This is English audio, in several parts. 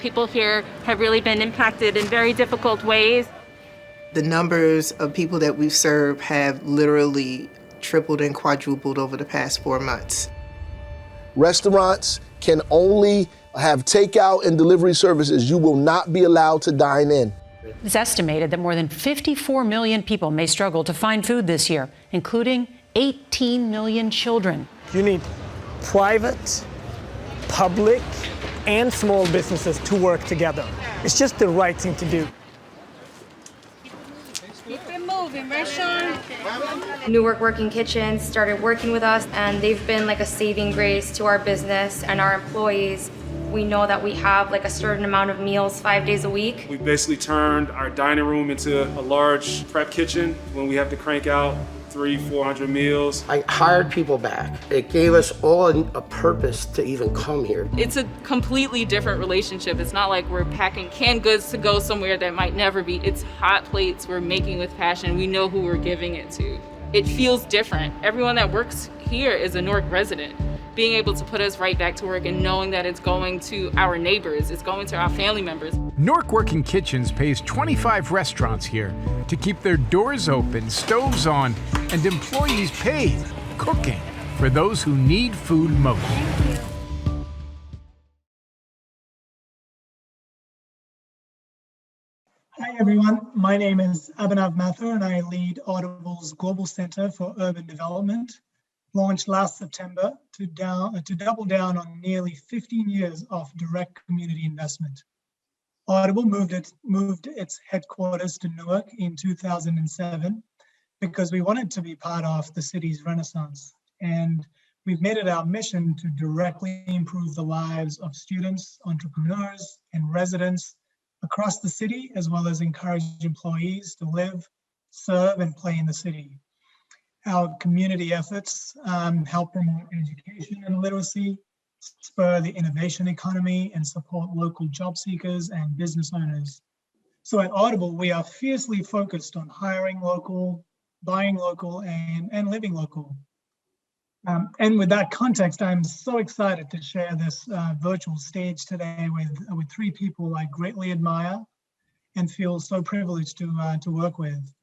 People here have really been impacted in very difficult ways. The numbers of people that we serve have literally tripled and quadrupled over the past 4 months. Restaurants can only have takeout and delivery services. You will not be allowed to dine in. It's estimated that more than 54 million people may struggle to find food this year, including 18 million children. You need private, public, and small businesses to work together. It's just the right thing to do. Keep it moving, right, Sean? Newark Working Kitchens started working with us, and they've been like a saving grace to our business and our employees. We know that we have like a certain amount of meals 5 days a week. We basically turned our dining room into a large prep kitchen when we have to crank out 300-400 meals. I hired people back. It gave us all a purpose to even come here. It's a completely different relationship. It's not like we're packing canned goods to go somewhere that might never be. It's hot plates we're making with passion. We know who we're giving it to. It feels different. Everyone that works here is a Newark resident. Being able to put us right back to work and knowing that it's going to our neighbors, it's going to our family members. Newark Working Kitchens pays 25 restaurants here to keep their doors open, stoves on, and employees paid, cooking for those who need food most. Hi everyone, my name is Abhinav Mathur and I lead Audible's Global Center for Urban Development, launched last September to double down on nearly 15 years of direct community investment. Audible moved its headquarters to Newark in 2007 because we wanted to be part of the city's renaissance. And we've made it our mission to directly improve the lives of students, entrepreneurs, and residents across the city, as well as encourage employees to live, serve, and play in the city. Our community efforts help promote education and literacy, spur the innovation economy, and support local job seekers and business owners. So at Audible, we are fiercely focused on hiring local, buying local, and living local. And with that context, I'm so excited to share this virtual stage today with three people I greatly admire and feel so privileged to work with.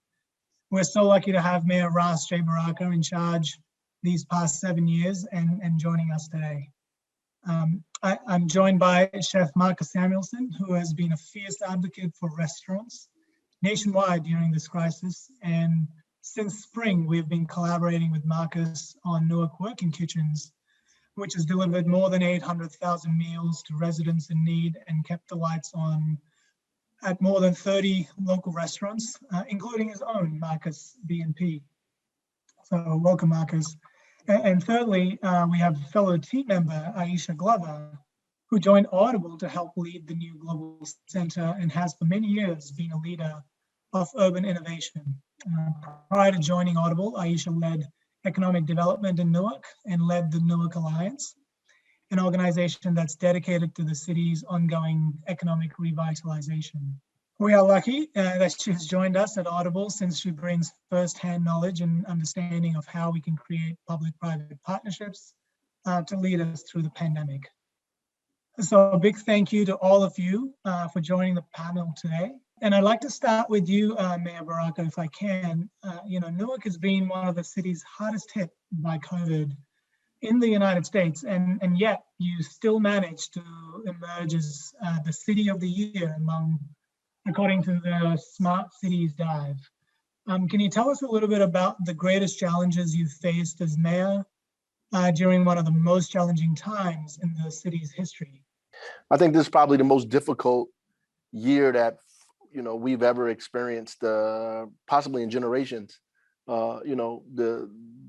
We're so lucky to have Mayor Ras J. Baraka in charge these past 7 years and joining us today. I'm joined by Chef Marcus Samuelson, who has been a fierce advocate for restaurants nationwide during this crisis. And since spring, we've been collaborating with Marcus on Newark Working Kitchens, which has delivered more than 800,000 meals to residents in need and kept the lights on at more than 30 local restaurants, including his own, Marcus B&P. So welcome, Marcus. And thirdly, we have fellow team member, Aisha Glover, who joined Audible to help lead the new Global Center and has for many years been a leader of urban innovation. Prior to joining Audible, Aisha led economic development in Newark and led the Newark Alliance, an organization that's dedicated to the city's ongoing economic revitalization. We are lucky that she has joined us at Audible since she brings firsthand knowledge and understanding of how we can create public-private partnerships to lead us through the pandemic. So a big thank you to all of you for joining the panel today. And I'd like to start with you, Mayor Baraka, if I can. Newark has been one of the cities hardest hit by COVID in the United States, and yet you still managed to emerge as the city of the year according to the Smart Cities Dive. Can you tell us a little bit about the greatest challenges you faced as mayor during one of the most challenging times in the city's history? I think this is probably the most difficult year that we've ever experienced, possibly in generations. The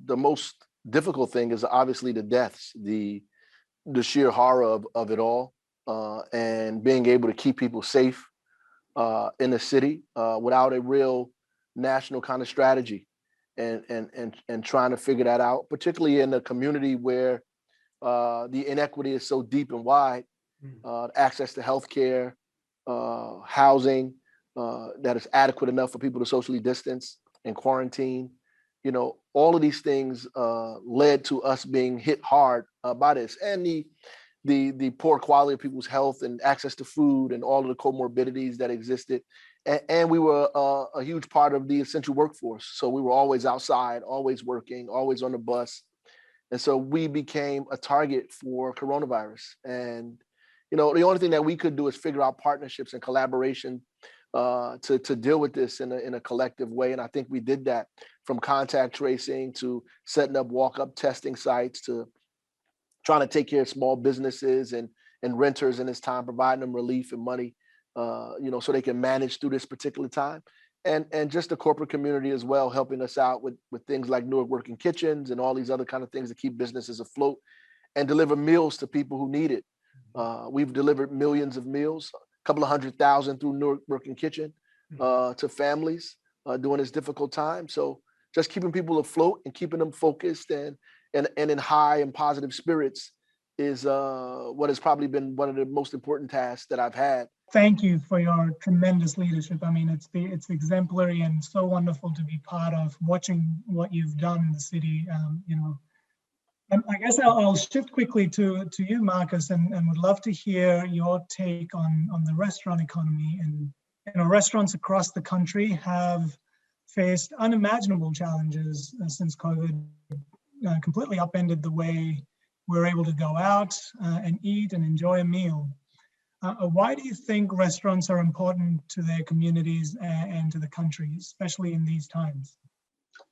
most difficult thing is obviously the deaths, the sheer horror of it all, and being able to keep people safe in the city without a real national kind of strategy, and trying to figure that out, particularly in a community where the inequity is so deep and wide. Access to healthcare, housing that is adequate enough for people to socially distance and quarantine. All of these things led to us being hit hard by this. And the poor quality of people's health and access to food and all of the comorbidities that existed. And we were a huge part of the essential workforce. So we were always outside, always working, always on the bus. And so we became a target for coronavirus. And, the only thing that we could do is figure out partnerships and collaboration to deal with this in a collective way. And I think we did that, from contact tracing to setting up walk-up testing sites to trying to take care of small businesses and renters in this time, providing them relief and money, so they can manage through this particular time. And just the corporate community as well, helping us out with things like Newark Working Kitchens and all these other kind of things to keep businesses afloat and deliver meals to people who need it. We've delivered millions of meals, a couple of 100,000 through Newark Working Kitchen to families during this difficult time. So just keeping people afloat and keeping them focused and in high and positive spirits is what has probably been one of the most important tasks that I've had. Thank you for your tremendous leadership. I mean, it's exemplary and so wonderful to be part of, watching what you've done in the city. I guess I'll shift quickly to you, Marcus, and would love to hear your take on the restaurant economy. And restaurants across the country have faced unimaginable challenges since COVID completely upended the way we're able to go out and eat and enjoy a meal. Why do you think restaurants are important to their communities and to the country, especially in these times?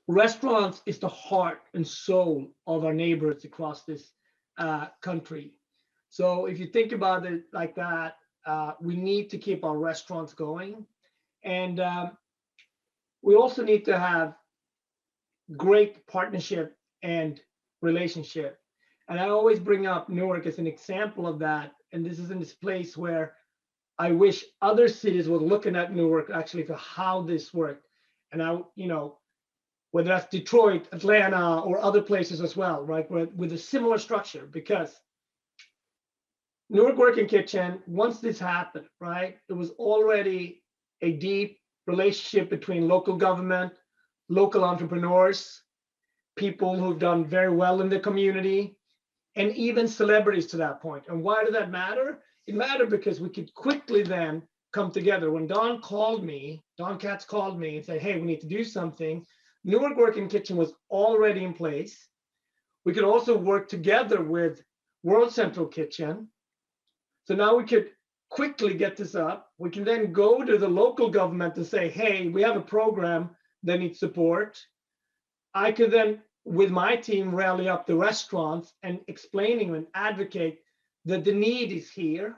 Restaurants is the heart and soul of our neighborhoods across this country. So if you think about it like that, we need to keep our restaurants going. And we also need to have great partnership and relationship. And I always bring up Newark as an example of that. And this is in this place where I wish other cities were looking at Newark actually for how this worked. And whether that's Detroit, Atlanta, or other places as well, right? With a similar structure, because Newark Working Kitchen, once this happened, right, it was already a deep relationship between local government, local entrepreneurs, people who've done very well in the community, and even celebrities to that point. And why did that matter? It mattered because we could quickly then come together. When Don Katz called me and said, hey, we need to do something, Newark Working Kitchen was already in place. We could also work together with World Central Kitchen. So now we could quickly get this up. We can then go to the local government and say, hey, we have a program that needs support. I could then, with my team, rally up the restaurants and explaining and advocate that the need is here,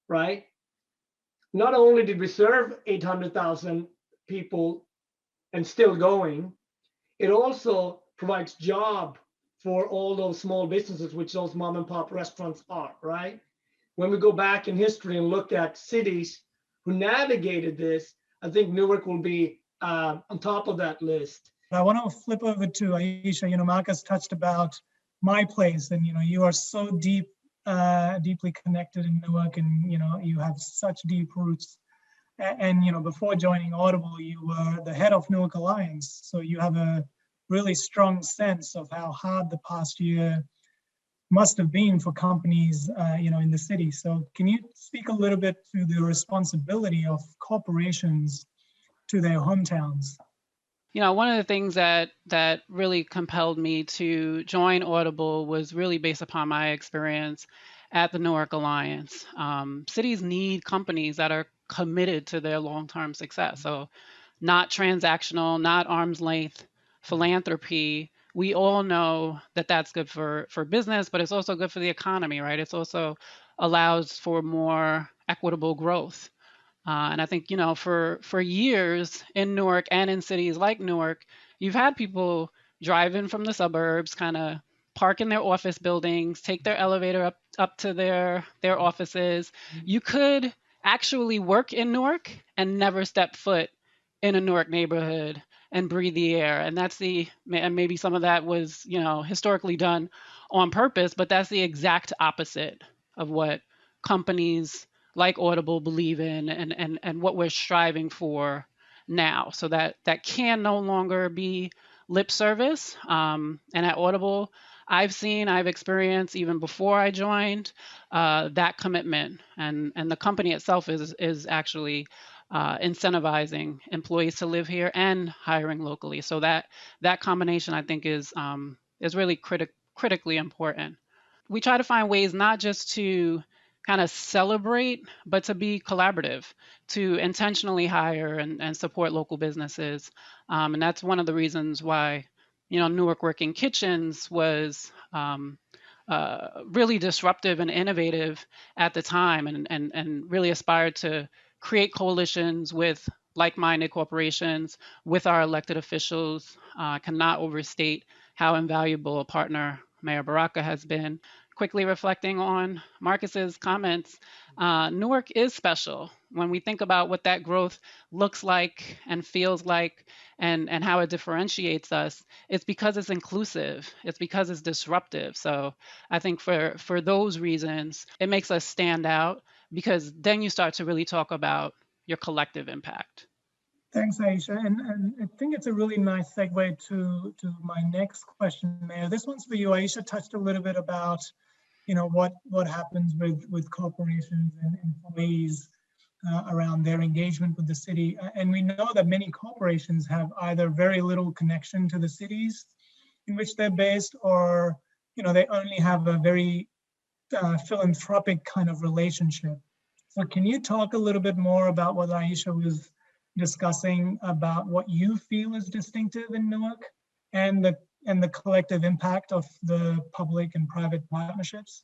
right? Not only did we serve 800,000 people and still going, it also provides job for all those small businesses, which those mom and pop restaurants are, right? When we go back in history and look at cities who navigated this, I think Newark will be on top of that list. I want to flip over to Aisha. Marcus touched about my place, and you are so deeply connected in Newark, and you have such deep roots. And before joining Audible, you were the head of Newark Alliance, so you have a really strong sense of how hard the past year must have been for companies, in the city. So can you speak a little bit to the responsibility of corporations to their hometowns? One of the things that really compelled me to join Audible was really based upon my experience at the Newark Alliance. Cities need companies that are committed to their long-term success. So not transactional, not arm's length philanthropy. We all know that that's good for business, but it's also good for the economy, right? It's also allows for more equitable growth. And I think, for years in Newark and in cities like Newark, you've had people drive in from the suburbs, kind of park in their office buildings, take their elevator up to their offices. You could actually work in Newark and never step foot in a Newark neighborhood and breathe the air. And and maybe some of that was, historically done on purpose, but that's the exact opposite of what companies like Audible believe in and what we're striving for now. So that can no longer be lip service. And at Audible, I've experienced even before I joined that commitment, and the company itself is actually incentivizing employees to live here and hiring locally. So that combination, I think, is really critically important. We try to find ways not just to kind of celebrate, but to be collaborative, to intentionally hire and support local businesses. And that's one of the reasons why, Newark Working Kitchens was really disruptive and innovative at the time, and really aspired to create coalitions with like-minded corporations, with our elected officials. Cannot overstate how invaluable a partner Mayor Baraka has been. Quickly reflecting on Marcus's comments, Newark is special. When we think about what that growth looks like and feels like, and how it differentiates us, it's because it's inclusive. It's because it's disruptive. So I think for those reasons, it makes us stand out, because then you start to really talk about your collective impact. Thanks, Aisha. And I think it's a really nice segue to my next question, Mayor. This one's for you. Aisha touched a little bit about, what happens with corporations and employees around their engagement with the city. And we know that many corporations have either very little connection to the cities in which they're based, or, they only have a very philanthropic kind of relationship. So can you talk a little bit more about what Aisha was discussing about what you feel is distinctive in Newark, and the collective impact of the public and private partnerships?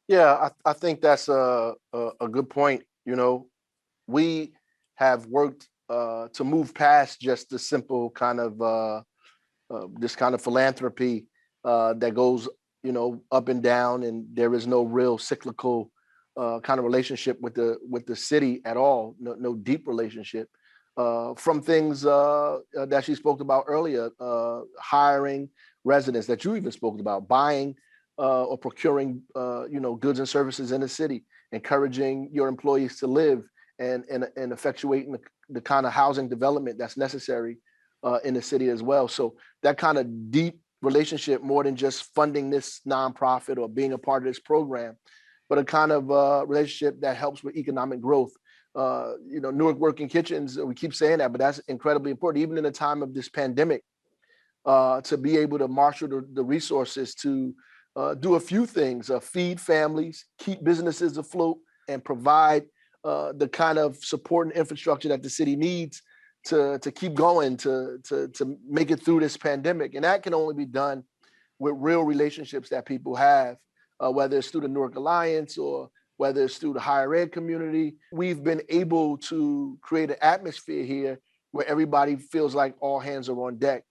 Yeah, I think that's a good point. We have worked to move past just the simple kind of this kind of philanthropy that goes, up and down, and there is no real cyclical kind of relationship with the city at all. No deep relationship. From things that she spoke about earlier, hiring residents that you even spoke about, buying or procuring, goods and services in the city, encouraging your employees to live and effectuating the kind of housing development that's necessary in the city as well. So that kind of deep relationship, more than just funding this nonprofit or being a part of this program, but a kind of relationship that helps with economic growth. Newark Working Kitchens, we keep saying that, but that's incredibly important, even in the time of this pandemic, to be able to marshal the resources to do a few things: feed families, keep businesses afloat, and provide the kind of support and infrastructure that the city needs to keep going, to make it through this pandemic. And that can only be done with real relationships that people have, whether it's through the Newark Alliance or whether it's through the higher ed community. We've been able to create an atmosphere here where everybody feels like all hands are on deck.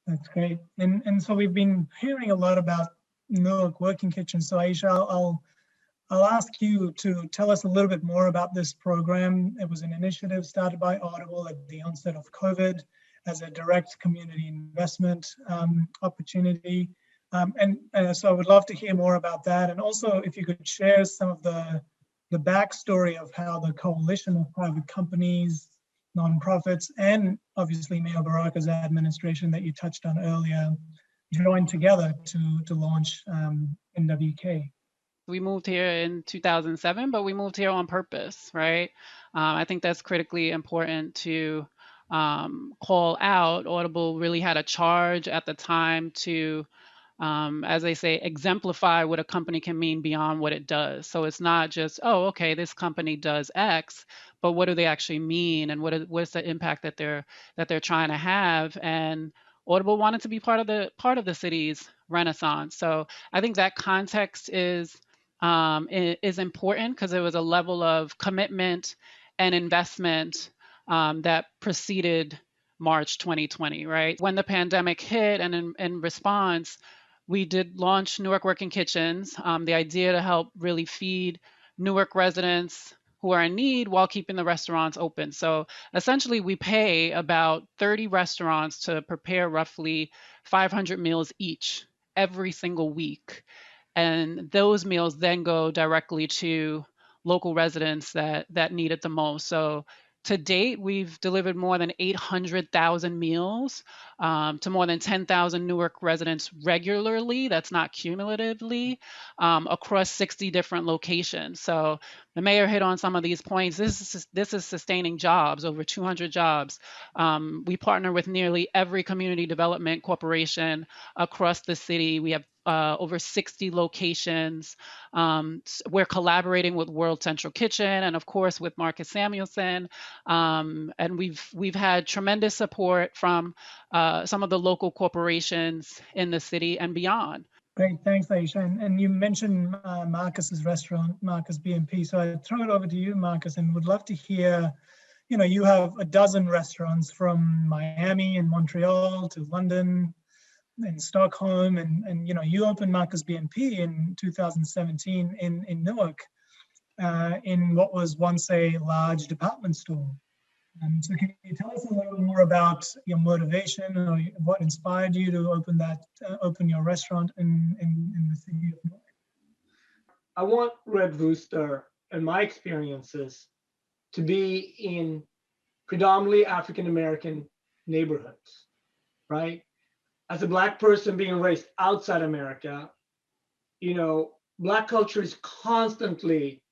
That's great. And so we've been hearing a lot about Newark Working Kitchens. So Aisha, I'll ask you to tell us a little bit more about this program. It was an initiative started by Audible at the onset of COVID as a direct community investment opportunity. So I would love to hear more about that. And also, if you could share some of the backstory of how the coalition of private companies, nonprofits, and obviously Mayor Baraka's administration that you touched on earlier joined together to launch NWK. We moved here in 2007, but we moved here on purpose, right? I think that's critically important to call out. Audible really had a charge at the time to, as they say, exemplify what a company can mean beyond what it does. So it's not just, oh, okay, this company does X, but what do they actually mean, and what's the impact that they're trying to have? And Audible wanted to be part of the city's renaissance. So I think that context is important, because there was a level of commitment and investment that preceded March 2020, right? When the pandemic hit, and in response, we did launch Newark Working Kitchens, the idea to help really feed Newark residents who are in need while keeping the restaurants open. So essentially, we pay about 30 restaurants to prepare roughly 500 meals each every single week. And those meals then go directly to local residents that need it the most. So To date, we've delivered more than 800,000 meals to more than 10,000 Newark residents regularly. That's not cumulatively, across 60 different locations. So the mayor hit on some of these points. This is sustaining jobs, over 200 jobs. We partner with nearly every community development corporation across the city. We have over 60 locations. We're collaborating with World Central Kitchen and, of course, with Marcus Samuelson. And we've had tremendous support from some of the local corporations in the city and beyond. Great, thanks, Aisha. And you mentioned Marcus's restaurant, Marcus BMP. So I throw it over to you, Marcus, and would love to hear, you have a dozen restaurants from Miami and Montreal to London and Stockholm, and you opened Marcus BMP in 2017 in Newark, in what was once a large department store. So can you tell us a little more about your motivation or what inspired you to open your restaurant in the city of Newark? I want Red Rooster and my experiences to be in predominantly African-American neighborhoods, right? As a Black person being raised outside America, Black culture is constantly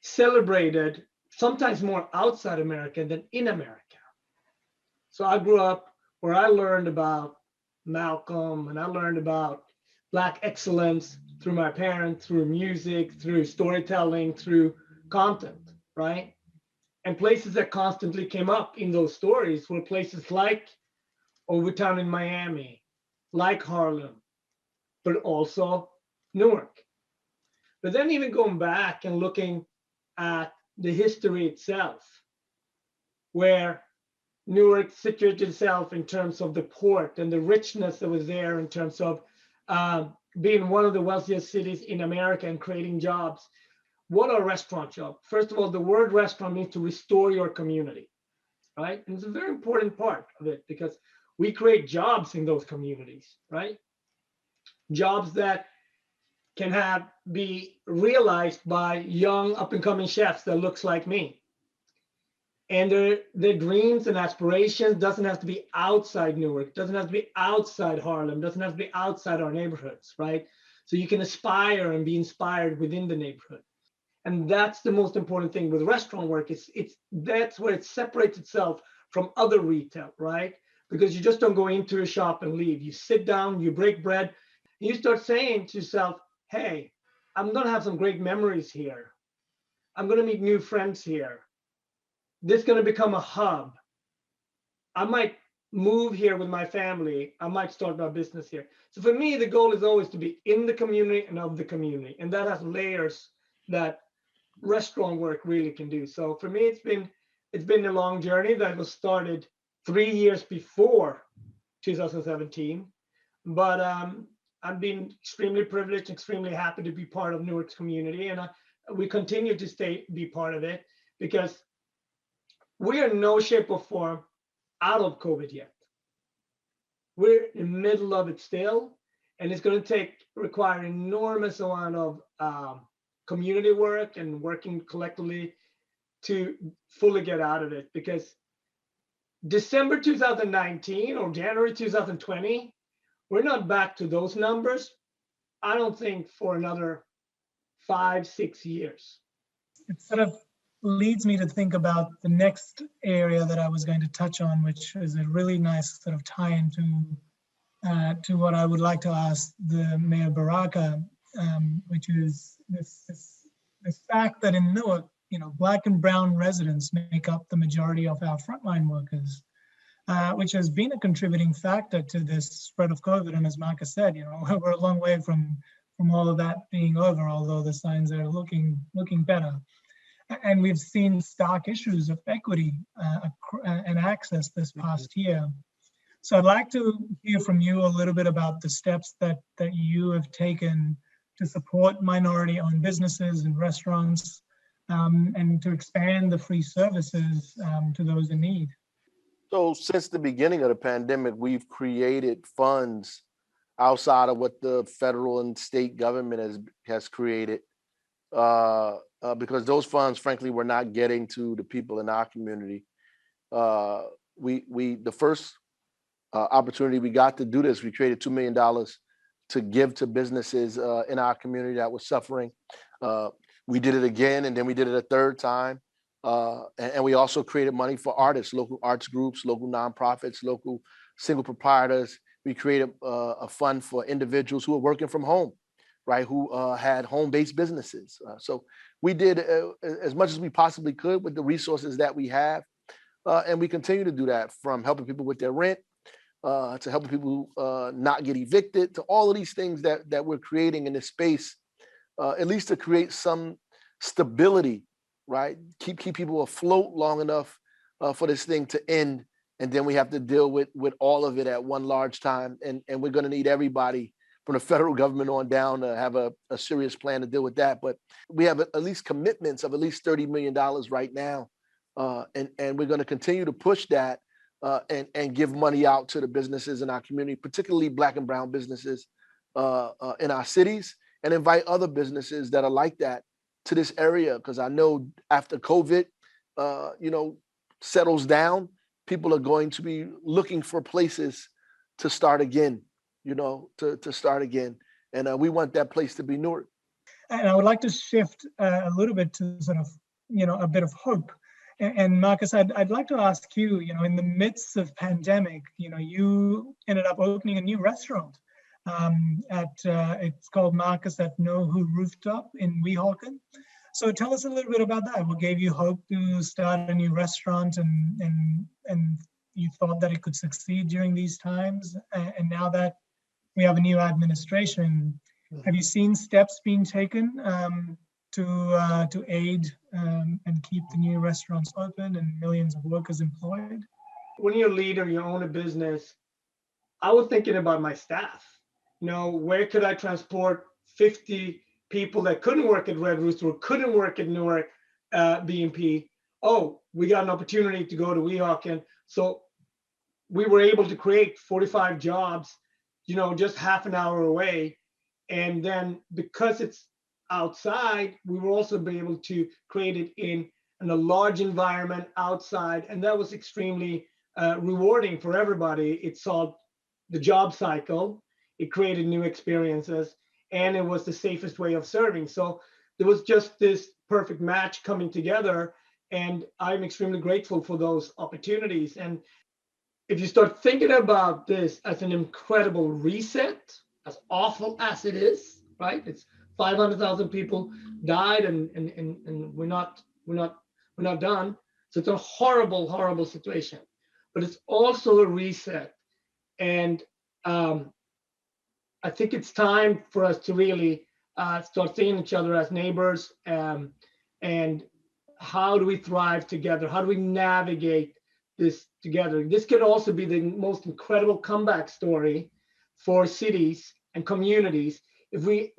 celebrated, sometimes more outside America than in America. So I grew up where I learned about Malcolm, and I learned about Black excellence through my parents, through music, through storytelling, through content, right? And places that constantly came up in those stories were places like Overtown in Miami, like Harlem, but also Newark. But then even going back and looking at the history itself, where Newark situated itself in terms of the port and the richness that was there in terms of being one of the wealthiest cities in America and creating jobs. What are restaurant jobs? First of all, the word restaurant means to restore your community, right? And it's a very important part of it because we create jobs in those communities, right? Jobs that can be realized by young up-and-coming chefs that looks like me. And their dreams and aspirations doesn't have to be outside Newark, doesn't have to be outside Harlem, doesn't have to be outside our neighborhoods, right? So you can aspire and be inspired within the neighborhood. And that's the most important thing with restaurant work. That's where it separates itself from other retail, right? Because you just don't go into a shop and leave. You sit down, you break bread, and you start saying to yourself, hey, I'm gonna have some great memories here. I'm gonna meet new friends here. This is gonna become a hub. I might move here with my family. I might start my business here. So for me, the goal is always to be in the community and of the community. And that has layers that restaurant work really can do. So for me, it's been a long journey that was started 3 years before 2017. But I've been extremely privileged, extremely happy to be part of Newark's community. And we continue to be part of it because we are in no shape or form out of COVID yet. We're in the middle of it still. And it's going to require an enormous amount of community work and working collectively to fully get out of it, because December 2019 or January 2020, we're not back to those numbers, I don't think, for another 5-6 years. It sort of leads me to think about the next area that I was going to touch on, which is a really nice sort of tie-in to what I would like to ask the Mayor Baraka, which is this fact that in Newark, Black and brown residents make up the majority of our frontline workers, which has been a contributing factor to this spread of COVID. And as Marcus said, we're a long way from all of that being over, although the signs are looking better. And we've seen stark issues of equity and access this past year. So I'd like to hear from you a little bit about the steps that you have taken to support minority-owned businesses and restaurants, and to expand the free services to those in need. So since the beginning of the pandemic, we've created funds outside of what the federal and state government has created because those funds, frankly, were not getting to the people in our community. The first opportunity we got to do this, we created $2 million to give to businesses in our community that was suffering. We did it again, and then we did it a third time. And we also created money for artists, local arts groups, local nonprofits, local single proprietors. We created a fund for individuals who are working from home, right, who had home-based businesses. So we did as much as we possibly could with the resources that we have. And we continue to do that, from helping people with their rent, to helping people not get evicted, to all of these things that we're creating in this space, at least to create some stability, right? Keep people afloat long enough for this thing to end. And then we have to deal with all of it at one large time. And we're going to need everybody from the federal government on down to have a serious plan to deal with that. But we have at least commitments of at least $30 million right now. And we're going to continue to push that and give money out to the businesses in our community, particularly Black and brown businesses in our cities, and invite other businesses that are like that to this area. Because I know after COVID, settles down, people are going to be looking for places to start again, to start again. And we want that place to be Newark. And I would like to shift a little bit to sort of, a bit of hope. And Marcus, I'd like to ask you, in the midst of pandemic, you ended up opening a new restaurant it's called Marcus at Know Who Rooftop in Weehawken. So tell us a little bit about that. What gave you hope to start a new restaurant, and you thought that it could succeed during these times? And now that we have a new administration, have you seen steps being taken to aid and keep the new restaurants open and millions of workers employed? When you're a leader, you own a business, I was thinking about my staff. Where could I transport 50 people that couldn't work at Red Rooster or couldn't work at Newark BMP? Oh, we got an opportunity to go to Weehawken. So we were able to create 45 jobs, just half an hour away. And then because it's outside, we will also be able to create it in a large environment outside. And that was extremely rewarding for everybody. It solved the job cycle. It created new experiences, and it was the safest way of serving. So there was just this perfect match coming together, and I'm extremely grateful for those opportunities. And if you start thinking about this as an incredible reset, as awful as it is, right? It's 500,000 people died, and we're not done. So it's a horrible, horrible situation. But it's also a reset, and I think it's time for us to really start seeing each other as neighbors, and how do we thrive together? How do we navigate this together? This could also be the most incredible comeback story for cities and communities. If we,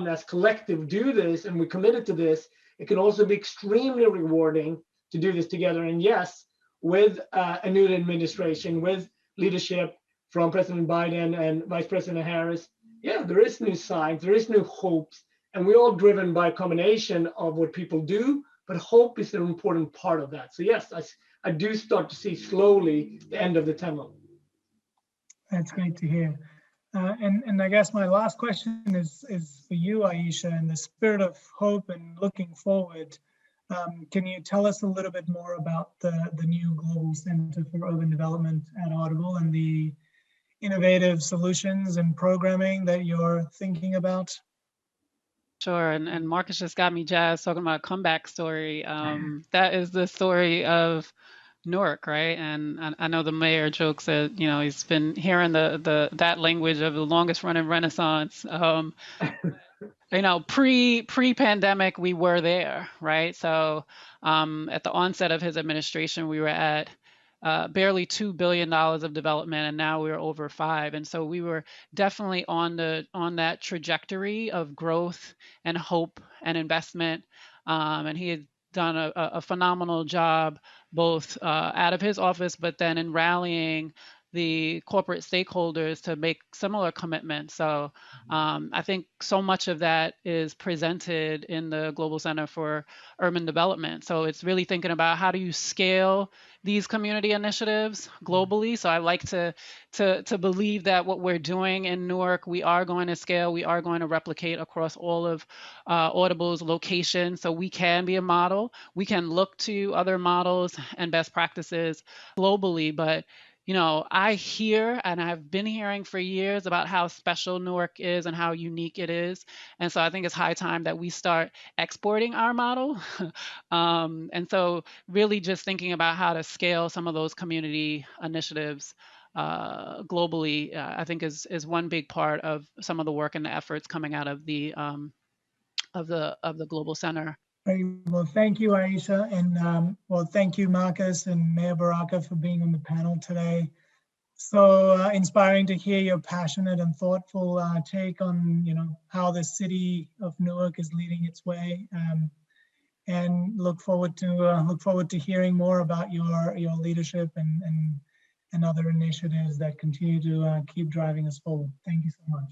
as collective, do this and we're committed to this, it can also be extremely rewarding to do this together. And yes, with a new administration, with leadership from President Biden and Vice President Harris, there is new signs, there is new hopes, and we're all driven by a combination of what people do, but hope is an important part of that. So yes, I do start to see slowly the end of the tunnel. That's great to hear. And I guess my last question is for you, Aisha. In the spirit of hope and looking forward, can you tell us a little bit more about the new Global Center for Urban Development at Audible and the innovative solutions and programming that you're thinking about? Sure, and Marcus just got me jazzed talking about a comeback story. That is the story of Newark, right? And I know the mayor jokes that he's been hearing that language of the longest running Renaissance. Pre-pandemic, we were there, right? So at the onset of his administration, we were at barely $2 billion of development, and now we're over $5 billion. And so we were definitely on that trajectory of growth and hope and investment. And he had done a phenomenal job both out of his office, but then in rallying the corporate stakeholders to make similar commitments. So I think so much of that is presented in the Global Center for Urban Development. So it's really thinking about how do you scale these community initiatives globally. So I like to believe that what we're doing in Newark, we are going to scale, we are going to replicate across all of Audible's locations. So we can be a model. We can look to other models and best practices globally, but you know, I hear and I've been hearing for years about how special Newark is and how unique it is. And so I think it's high time that we start exporting our model. And so really just thinking about how to scale some of those community initiatives globally, I think is one big part of some of the work and the efforts coming out of the Global Center. Very well, thank you, Aisha, and well, thank you, Marcus and Mayor Baraka, for being on the panel today. So inspiring to hear your passionate and thoughtful take on, you know, how the city of Newark is leading its way, and look forward to hearing more about your leadership and other initiatives that continue to keep driving us forward. Thank you so much.